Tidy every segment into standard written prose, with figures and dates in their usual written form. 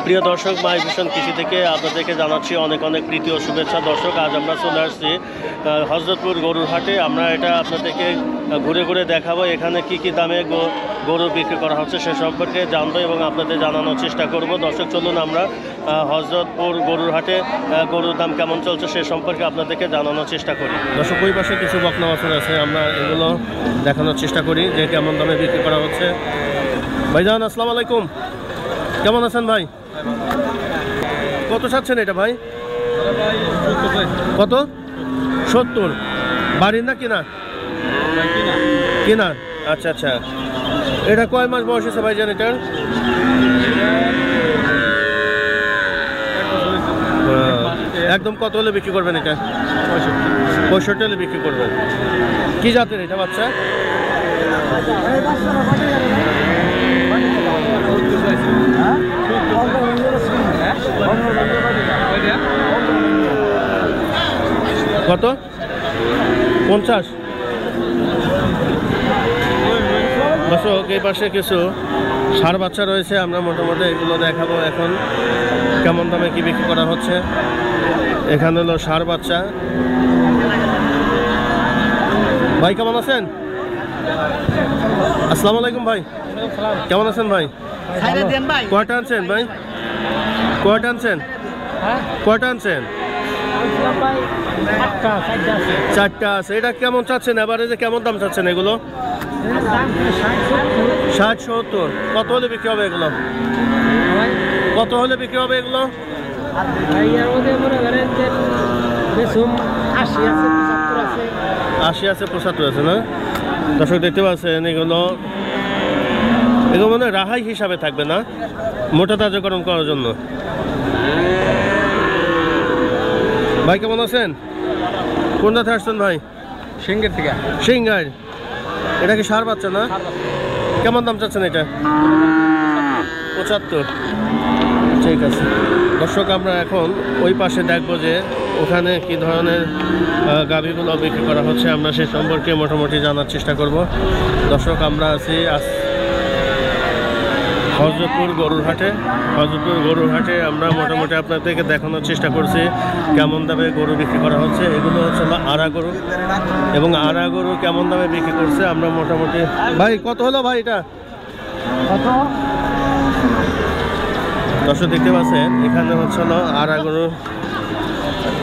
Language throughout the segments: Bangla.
প্রিয় দর্শক, মাই ভিশন কৃষি থেকে আপনাদেরকে জানাচ্ছি অনেক অনেক প্রীতি ও শুভেচ্ছা। দর্শক, আজ আমরা চলে আসছি হযরতপুর গরুর হাটে। আমরা এটা আপনাদেরকে ঘুরে ঘুরে দেখাবো এখানে কি কি দামে গরু বিক্রি করা হচ্ছে সে সম্পর্কে জানবো এবং আপনাদের জানানোর চেষ্টা করব। দর্শক, চলুন আমরা হযরতপুর গরুর হাটে গরুর দাম কেমন চলছে সে সম্পর্কে আপনাদেরকে জানানোর চেষ্টা করি। দর্শক, ওই পাশে কিছু বকনা বাছুর আছে, আমরা এগুলো দেখানোর চেষ্টা করি যে কেমন দামে বিক্রি করা হচ্ছে। ভাইজান, আসসালামু আলাইকুম, কেমন আছেন ভাই? কত চাচ্ছেন এটা ভাই? কত? 70। বাড়ির না কিনা? কিনা। আচ্ছা আচ্ছা, এটা কয় মাস বয়স হয়েছে ভাইজান এটার? একদম কত হলে বিক্রি করবেন এটা? 65 হলে বিক্রি করবেন। কি জাতের এটা বাচ্চা? কত? 50। দর্শক, এই পাশে কিছু ষাঁড় বাচ্চা রয়েছে, আমরা মোটামুটি এগুলো দেখাবো এখন কেমন দামে কি বিক্রি করা হচ্ছে। এখানে হলো ষাঁড় বাচ্চা। ভাই, কেমন আছেন? আসসালামু আলাইকুম ভাই, কেমন আছেন ভাই? কয়টা আনছেন ভাই? কয়টা আনছেন? কয়টা আনছেন? 4টা আছে। এটা কেমন চাচ্ছেন এভারেজে? কেমন দাম চাচ্ছেন এগুলো? 60-70। কত হলে বিক্রি হবে এগুলো? কত হলে বিক্রি হবে এগুলো? 80 আছে, 75 আছে না? দর্শক, দেখতে পাচ্ছেন এগুলো মানে রাহাই হিসাবে থাকবে না, মোটা তাজাকরণ করার জন্য। ভাই, কেমন আছেন? কোন জাতে আসছেন ভাই? সিংহের থেকে। সিংহার। এটা কি ষাঁড় বাচ্চা না? কেমন দাম চাচ্ছেন এটা? 75। ঠিক আছে। দর্শক, আমরা এখন ওই পাশে দেখবো যে ওখানে কি ধরনের গাভীগুলো বিক্রি করা হচ্ছে, আমরা সে সম্পর্কে মোটামুটি জানার চেষ্টা করব। দর্শক, আমরা আছি হযরতপুর গরুর হাটে। হযরতপুর গরুর হাটে আমরা মোটামুটি আপনাদেরকে দেখানোর চেষ্টা করছি কেমন দামে গরু বিক্রি করা হচ্ছে। এগুলো হচ্ছে আড়া গরু, এবং আড়া গরু কেমন দামে বিক্রি করছে আমরা মোটামুটি। ভাই, কত হলো ভাই এটা? কত? দর্শক, দেখতে পাচ্ছেন এখানে হচ্ছে আড়া গরু,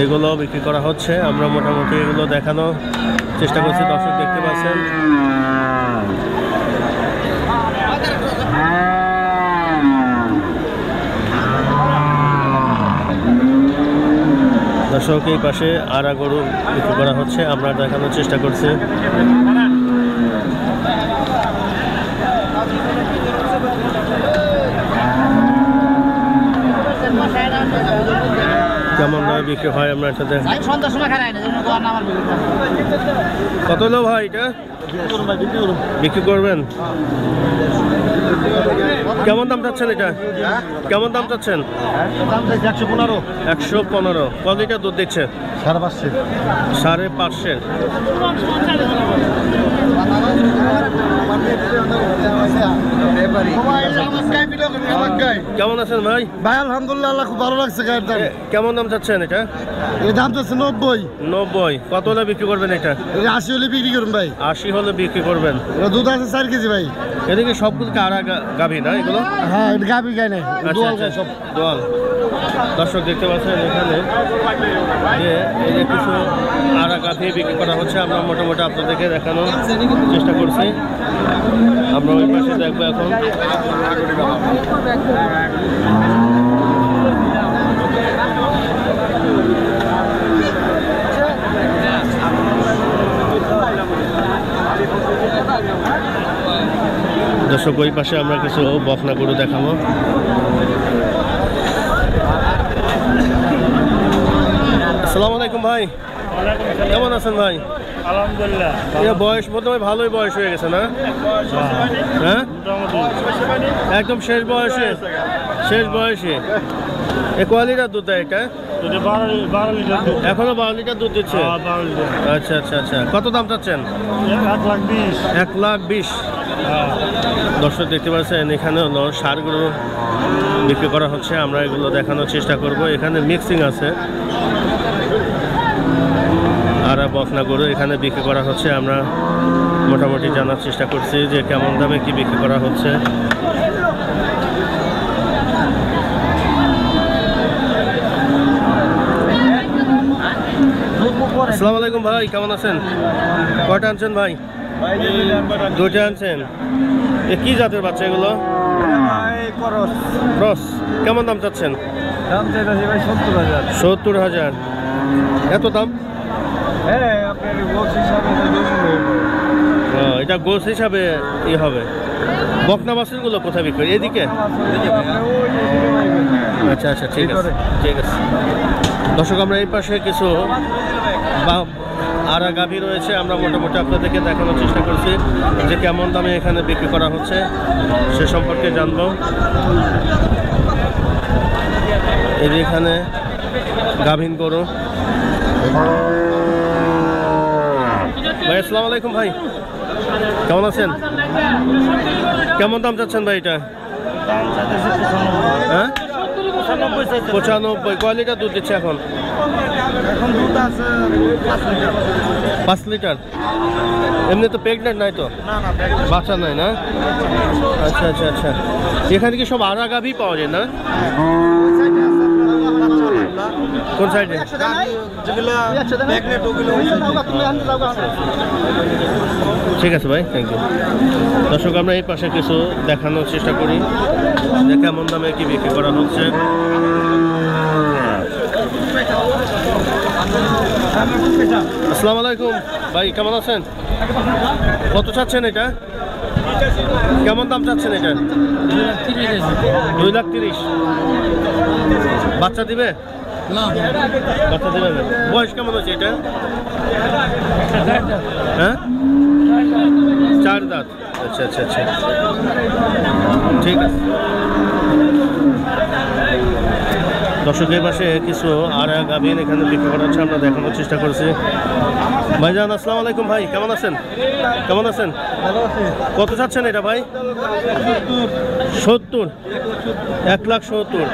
এগুলো বিক্রি করা হচ্ছে। আমরা মোটামুটি এগুলো দেখানোর চেষ্টা করছি। দর্শক, দেখতে পাচ্ছেন দর্শক, এই পাশে আড়া গরু বিক্রি করা হচ্ছে, আমরা দেখানোর চেষ্টা করছি। কেমন দামে বিক্রি হয় আমরা এটা দেখ। কত হলো ভাই এটা? বিক্রি করবেন? কেমন দাম চাচ্ছেন এটা? কেমন দাম চাচ্ছেন? 115। কত লিটার দুধ দিচ্ছে? 5.5। কেমন আছেন ভাই? ভাই, আলহামদুলিল্লাহ, আল্লাহ খুব ভালো লাগছে। কেমন দাম চাচ্ছেন এটা? এই দাম চাচ্ছে 90। কত হলে বিক্রি করবেন এটা? 80 হলে বিক্রি করুন ভাই। 80 হলে বিক্রি করবেন। দুধ আছে 4 কেজি ভাই। এদিকে সবগুলোকে আড়া গাভী না এগুলো? হ্যাঁ, এটা গাভী গায় না, সব দোয়াল। দর্শক, দেখতে পাচ্ছেন এখানে যে এই যে কিছু আড়া গাভী বিক্রি করা হচ্ছে, আমরা মোটামুটি আপনাদেরকে দেখানোর চেষ্টা করছি। আমরা ওই পাশে দেখবো এখন। দর্শক, ওই পাশে আমরা কিছু বকনা গরু দেখাবো। আসসালামু আলাইকুম ভাই, কেমন আছেন ভাই? আলহামদুলিল্লাহ। বয়স বোধহয় ভালোই বয়স হয়ে গেছে না? হ্যাঁ, একদম শেষ বয়সে। কয় লিটার দুধ দেয় এটা? 12 লিটার। এখনো 12 লিটার দুধ দিচ্ছে? আচ্ছা আচ্ছা আচ্ছা। কত দাম চাচ্ছেন? 1,20,000। 1,20,000। দর্শক দেখতে পাচ্ছেন এখানে হলো ষাঁড় গরু বিক্রি করা হচ্ছে, আমরা এগুলো দেখানোর চেষ্টা করব। এখানে মিক্সিং আছে আর বকনা গরু এখানে বিক্রি করা হচ্ছে, আমরা মোটামুটি জানার চেষ্টা করছি যে কেমন দামে কি বিক্রি করা হচ্ছে। আসসালামু আলাইকুম ভাই, কেমন আছেন? কয়টা আনছেন ভাই? দুইটা আনছেন। এ কি জাতের বাচ্চা এগুলো? ক্রস। কেমন দাম চাচ্ছেন? 70,000। এত দাম? এটা গোস হিসাবে ই হবে। বকনা বাছুরগুলো কোথায় বিক্রি? এদিকে? আচ্ছা আচ্ছা, ঠিক আছে ঠিক আছে। দর্শক আমরা এই পাশে কিছু আরা গাভী রয়েছে, আমরা মোটামুটি আপনাদেরকে দেখানোর চেষ্টা করছি যে কেমন দামে এখানে বিক্রি করা হচ্ছে সে সম্পর্কে জানবো। এই যে এখানে গাভীন গরু। ভাই আসসালামু আলাইকুম ভাই, কেমন আছেন? কেমন দাম চাচ্ছেন ভাই এটা? হ্যাঁ 95। কয় লিটার দুধ দিচ্ছে এখন? দুধ আছে 5 লিটার। এমনি তো প্রেগনেন্ট নাই তো? বাচ্চা নাই না? আচ্ছা আচ্ছা আচ্ছা। এখানে কি সব আরা গাভী পাওয়া যায় না? কোন সাইডে? ঠিক আছে ভাই, থ্যাংক ইউ। দর্শক আমরা এই পাশে কিছু দেখানোর চেষ্টা করি যে কেমন দামে কি বিক্রি করা হচ্ছে। আসসালামু আলাইকুম ভাই, কেমন আছেন? কত চাচ্ছেন এটা? কেমন দাম চাচ্ছেন এটা? 2,30,000। বাচ্চা দিবে না? বাচ্চা দিবে না। বয়স কেমন হচ্ছে এটা? হ্যাঁ 4 দাঁত। আচ্ছা আচ্ছা আচ্ছা, ঠিক আছে। দর্শকের পাশে কিছু আর গাভীন এখানে বিক্রি করা হচ্ছে, আমরা দেখানোর চেষ্টা করছি। ভাইজান আসসালামু আলাইকুম ভাই, কেমন আছেন? কেমন আছেন? কত চাচ্ছেন এটা ভাই? 70। 1,70,000।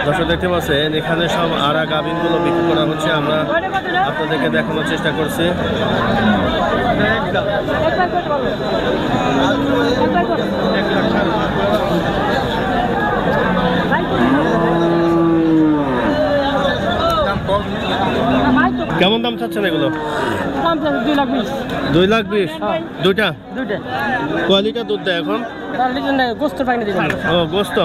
দর্শক দেখতে পাচ্ছেন এখানে সব আরা গাভীনগুলো বিক্রি করা হচ্ছে, আমরা আপনাদেরকে দেখানোর চেষ্টা করছি। কেমন দাম চাচ্ছেন এগুলো? 2,20,000। দুইটা? কয় লিটার দুধ দেয় এখন? ও গোস্ত।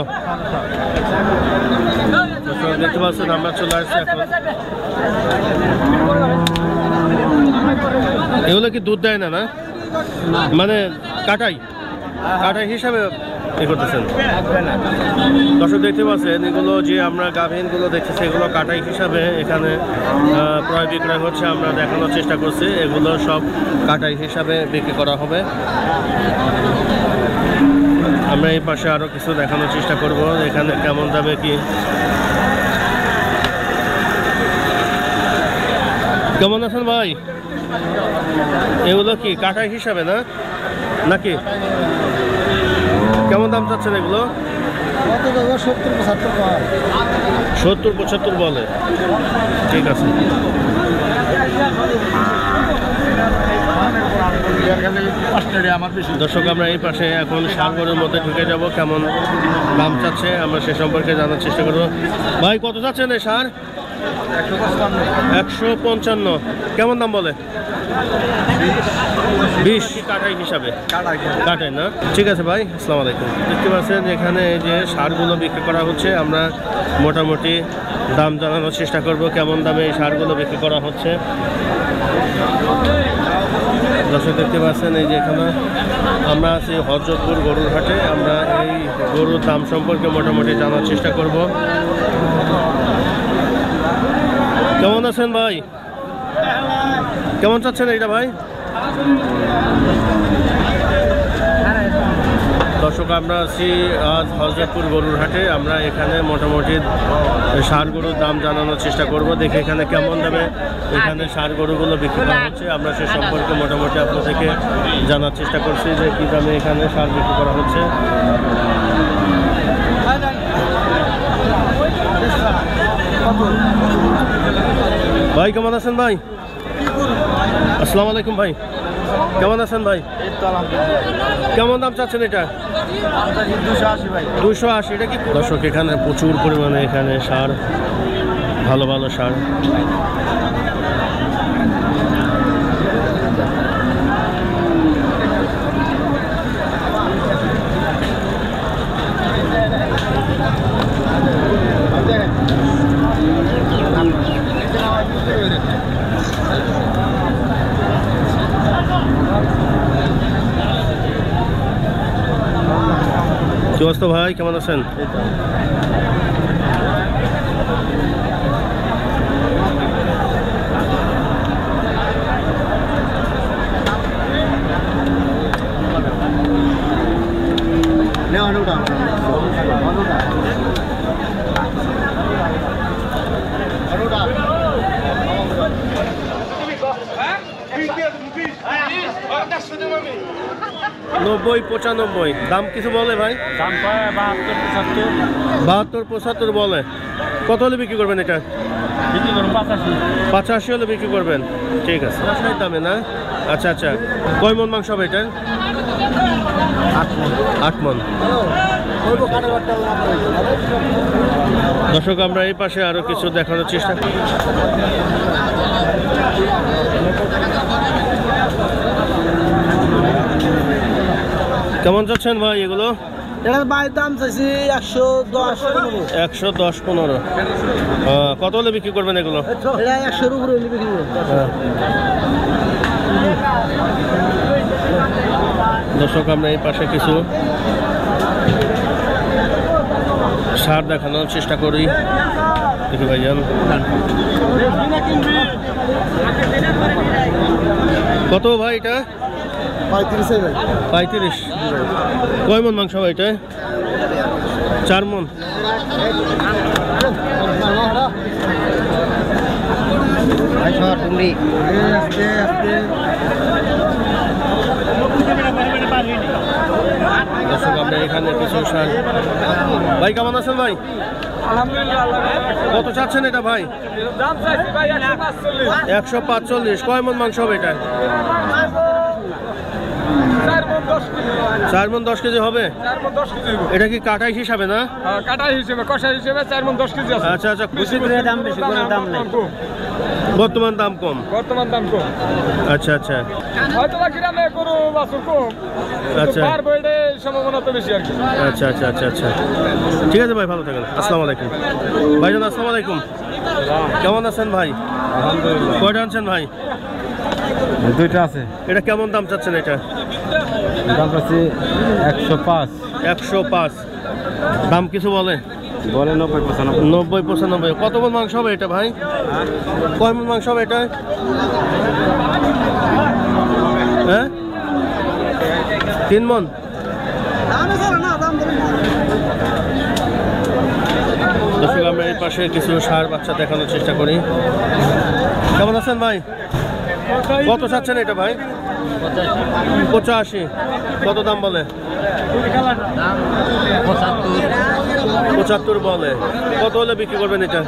দেখতে পাচ্ছেন আমরা চলে আসছি এখন। এগুলো কি দুধ দেয় না? না মানে কাটাই হিসাবে এ করতেছেন। দর্শক দেখতে পাচ্ছেন এগুলো যে আমরা গাভীনগুলো দেখতেছি এগুলো কাটাই হিসাবে এখানে ক্রয় বিক্রয় হচ্ছে, আমরা দেখানোর চেষ্টা করছি। এগুলো সব কাটাই হিসাবে বিক্রি করা হবে। আমরা এই পাশে আরো কিছু দেখানোর চেষ্টা করব এখানে কেমন দামে কি। কেমন আছেন ভাই? এগুলো কি কাটাই হিসাবে না নাকি? কেমন দাম চাচ্ছেন এগুলো? 70-75 বলে। ঠিক আছে। দর্শক আমরা এই পাশে এখন সাগরের মধ্যে ঢুকে যাব, কেমন দাম চাচ্ছে আমরা সে সম্পর্কে জানার চেষ্টা করব। ভাই কত চাচ্ছেন এই সার? 155। কেমন দাম বলে? 20 কাটাই হিসাবে? কাটাই না? ঠিক আছে ভাই, আসসালামু আলাইকুম। দেখতে পাচ্ছেন এখানে যে সারগুলো বিক্রি করা হচ্ছে, আমরা মোটামুটি দাম জানানোর চেষ্টা করব কেমন দামে এই সারগুলো বিক্রি করা হচ্ছে। দর্শক দেখতে পাচ্ছেন এই যে এখানে আমরা আছি হযরতপুর গরুর হাটে, আমরা এই গরুর দাম সম্পর্কে মোটামুটি জানার চেষ্টা করব। কেমন আছেন ভাই? কেমন চাচ্ছেন এইটা ভাই? দর্শক আমরা আছি আজ হযরতপুর গরুর হাটে। আমরা এখানে মোটামুটি ষাঁড় গরুর দাম জানানোর চেষ্টা করব, দেখে এখানে কেমন দামে এখানে ষাঁড় গরুগুলো বিক্রি করা হচ্ছে। আমরা সে সম্পর্কে মোটামুটি আপনাদেরকে জানার চেষ্টা করছি যে কী দামে এখানে ষাঁড় বিক্রি করা হচ্ছে। ভাই কেমন আছেন ভাই? আসসালামু আলাইকুম ভাই, কেমন আছেন ভাই? কেমন দাম চাচ্ছেন এটা? 280 এটা কি? দর্শক এখানে প্রচুর পরিমাণে এখানে ষাঁড়, ভালো ভালো ষাঁড়। কি অবস্থা ভাই, কেমন আছেন? নব্বই 95 দাম কিছু বলে ভাই? দাম পায় 72 75 বলে। কত হলে বিক্রি করবেন এটা? বিক্রি করুন 85 হলে বিক্রি করবেন, ঠিক আছে। দামে না? আচ্ছা আচ্ছা, কয় মন মাংস হবে এটা? 8 মন। দর্শক আমরা এই পাশে আরো কিছু দেখানোর চেষ্টা করি। কেমন যাচ্ছেন ভাই এগুলো? এটা বাইরের দাম চাইছি 110-15। কত হলে বিক্রি করবেন এগুলো? এটা 100-এর উপরে বিক্রি করবো। দর্শক আমরা এই পাশে কিছু ষাঁড় দেখানোর চেষ্টা করি, দেখি ভাইজান। কত ভাই এটা? 35। কয় মন মাংস ভাই এটা? 4 মন। দর্শক আমরা এখানে কিছু ষাঁড়। ভাই কেমন আছেন ভাই? কত চাচ্ছেন এটা ভাই? 145। কয় মন মাংস হবে এটা? 4 মন 10 কেজি হবে। এটা কি কাটাই হিসাবে না? কাটাই হিসেবে, কষা হিসেবে 4 মণ 10 কেজি আছে। আচ্ছা আচ্ছা, দাম বেশি, দাম নাই। বর্তমান দাম কম। আচ্ছা আচ্ছা, হয়তো বা গ্রামে গরু বাছুর কম, আচ্ছা পারবো এটা সম্ভাবনা তো বেশি আর কি। আচ্ছা আচ্ছা আচ্ছা আচ্ছা, ঠিক আছে ভাই, ভালো থাকেন। আসসালামু আলাইকুম ভাইজান। আসসালামু আলাইকুম, কেমন আছেন ভাই? আলহামদুলিল্লাহ। কয়টা আনছেন ভাই? 2টা আছে। এটা কেমন দাম চাচ্ছেন এটা? দাম পাচ্ছি 105। 105। দাম কিছু বলে? বলে 90-95। 90-95। কত মন মাংস হবে এটা ভাই? কয় মন মাংস হবে এটা? হ্যাঁ, 3 মন। দর্শক আমরা এই পাশে কিছু ষাঁড় বাচ্চা দেখানোর চেষ্টা করি। কেমন আছেন ভাই? কত চাচ্ছেন এটা ভাই? 85। কত দাম বলে? 75 বলে। কত হলে বিক্রি করবেন এটা?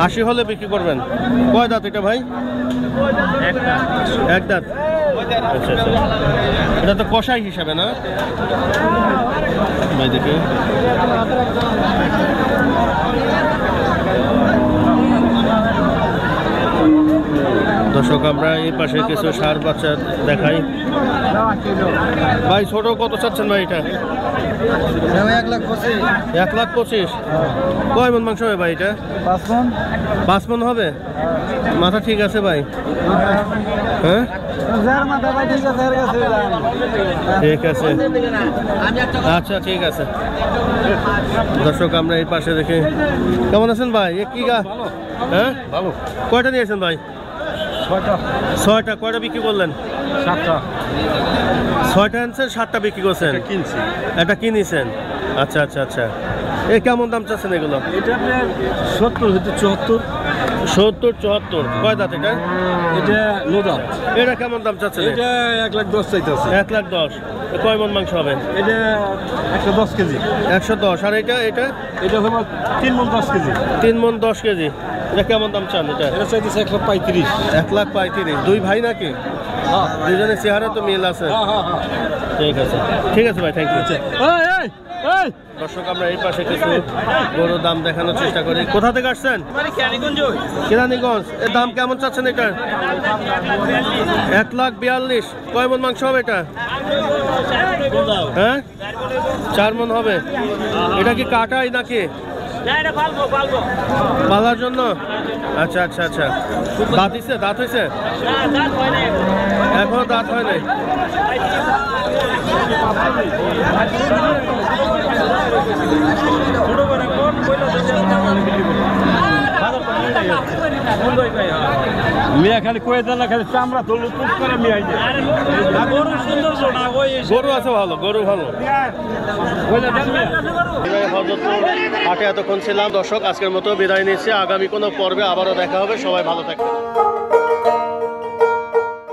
80 হলে বিক্রি করবেন। কয় দাঁত এটা ভাই? এক দাঁত। আচ্ছা আচ্ছা, এটা তো কষাই হিসাবে না ভাই? দেখে দর্শক আমরা এই পাশে কিছু ষাঁড় বাচ্চা দেখাই। ভাই ছোট কত চাচ্ছেন ভাই এটা? 1,25,000। কয় মন মাংস হবে ভাই এটা? 5 মন হবে। মাথা ঠিক আছে ভাই? হ্যাঁ ঠিক আছে, আচ্ছা ঠিক আছে। দর্শক আমরা এই পাশে দেখি। কেমন আছেন ভাই? কি গা? হ্যাঁ ভালো। কয়টা নিয়েছেন ভাই? ছয়টা কয়টা বিক্রি করলেন? 7টা। 6টা আনছেন, 7টা বিক্রি করছেন। কিনছি। এটা কিনেছেন? আচ্ছা আচ্ছা আচ্ছা। এই কেমন দাম চাচ্ছেন এগুলো? এটা আপনার 70 হইতে 74। 70 74। কয় দাঁত এটা? এটা নো দাম। এটা কেমন দাম চাচ্ছেন? এটা 1,10,000 চাইতেছে। 1,10,000। কয় মন মাংস হবে? এটা 110 কেজি। 110। আর এটা এটা এটা হলো 3 মণ 10 কেজি। 3 মন 10 কেজি। এটা কেমন দাম চান এটা? এটা চাইতেছে 1,35,000। 1,35,000। দুই ভাই নাকি? হ্যাঁ দুজনের চেহারা তো মিল আছে। হ্যাঁ। ঠিক আছে, ঠিক আছে ভাই, থ্যাংক ইউ। এই এই এই দর্শক, আমরা এই পাশে কিছু গরুর দাম দেখানোর চেষ্টা করি। কোথা থেকে আসছেন? কেরানীগঞ্জ। এর দাম কেমন চাচ্ছেন এটার? 1,42,000। কয় মন মাংস হবে এটা? হ্যাঁ, 4 মন হবে। এটা কি কাটাই নাকি পালার জন্য? আচ্ছা আচ্ছা আচ্ছা। দাঁত হয়েছে? দাঁত হয়েছে? এখনো দাঁত হয় নাই। মিয়া খালি কয়ে দেন না, খালি চামড়া ধরলো টুক করে মিয়া গরু সুন্দর জোড়া ওই গরু আছে ভালো, গরু ভালো। হযরতপুর হাটে এতক্ষণ ছিলাম। দর্শক, আজকের মতো বিদায় নিচ্ছি। আগামী কোনো পর্বে আবারও দেখা হবে। সবাই ভালো থাকবেন।